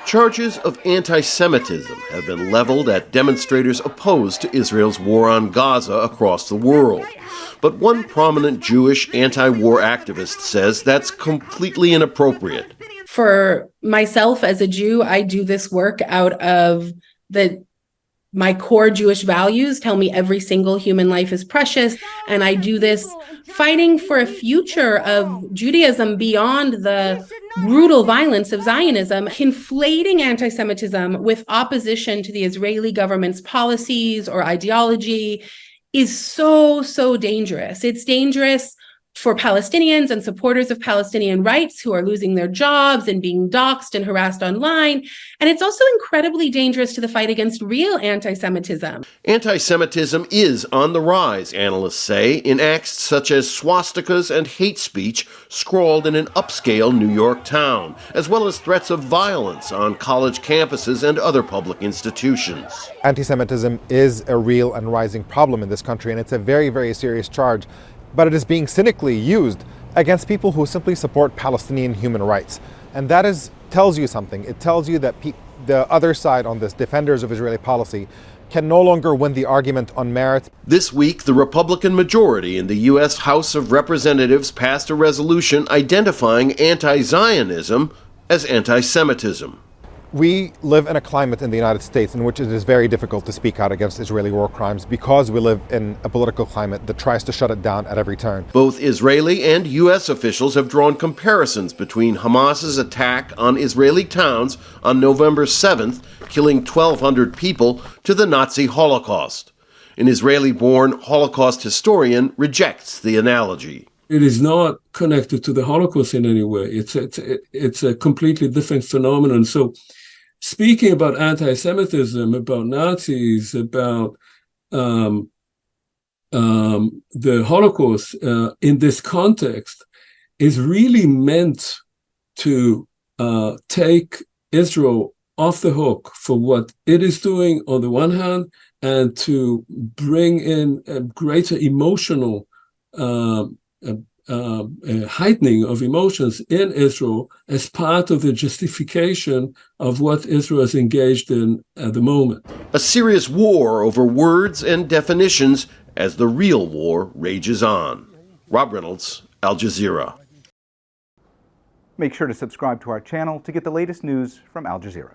Charges of anti-Semitism have been leveled at demonstrators opposed to Israel's war on Gaza across the world. But one prominent Jewish anti-war activist says that's completely inappropriate. For myself as a Jew, I do this work out of my core Jewish values tell me every single human life is precious. And I do this fighting for a future of Judaism beyond the brutal violence of Zionism. Conflating anti-Semitism with opposition to the Israeli government's policies or ideology is so dangerous. It's dangerous for Palestinians and supporters of Palestinian rights who are losing their jobs and being doxxed and harassed online. And it's also incredibly dangerous to the fight against real anti-Semitism. Anti-Semitism is on the rise, analysts say, in acts such as swastikas and hate speech scrawled in an upscale New York town, as well as threats of violence on college campuses and other public institutions. Anti-Semitism is a real and rising problem in this country, and it's a very serious charge. But it is being cynically used against people who simply support Palestinian human rights. And that tells you something. It tells you that the other side on this, defenders of Israeli policy, can no longer win the argument on merit. This week, the Republican majority in the U.S. House of Representatives passed a resolution identifying anti-Zionism as anti-Semitism. We live in a climate in the United States in which it is very difficult to speak out against Israeli war crimes because we live in a political climate that tries to shut it down at every turn. Both Israeli and U.S. officials have drawn comparisons between Hamas's attack on Israeli towns on November 7th, killing 1,200 people, to the Nazi Holocaust. An Israeli-born Holocaust historian rejects the analogy. It is not connected to the Holocaust in any way. It's a completely different phenomenon. So speaking about anti-Semitism, about Nazis, about the Holocaust in this context is really meant to take Israel off the hook for what it is doing on the one hand, and to bring in a greater emotional heightening of emotions in Israel as part of the justification of what Israel is engaged in at the moment. A serious war over words and definitions as the real war rages on. Rob Reynolds, Al Jazeera. Make sure to subscribe to our channel to get the latest news from Al Jazeera.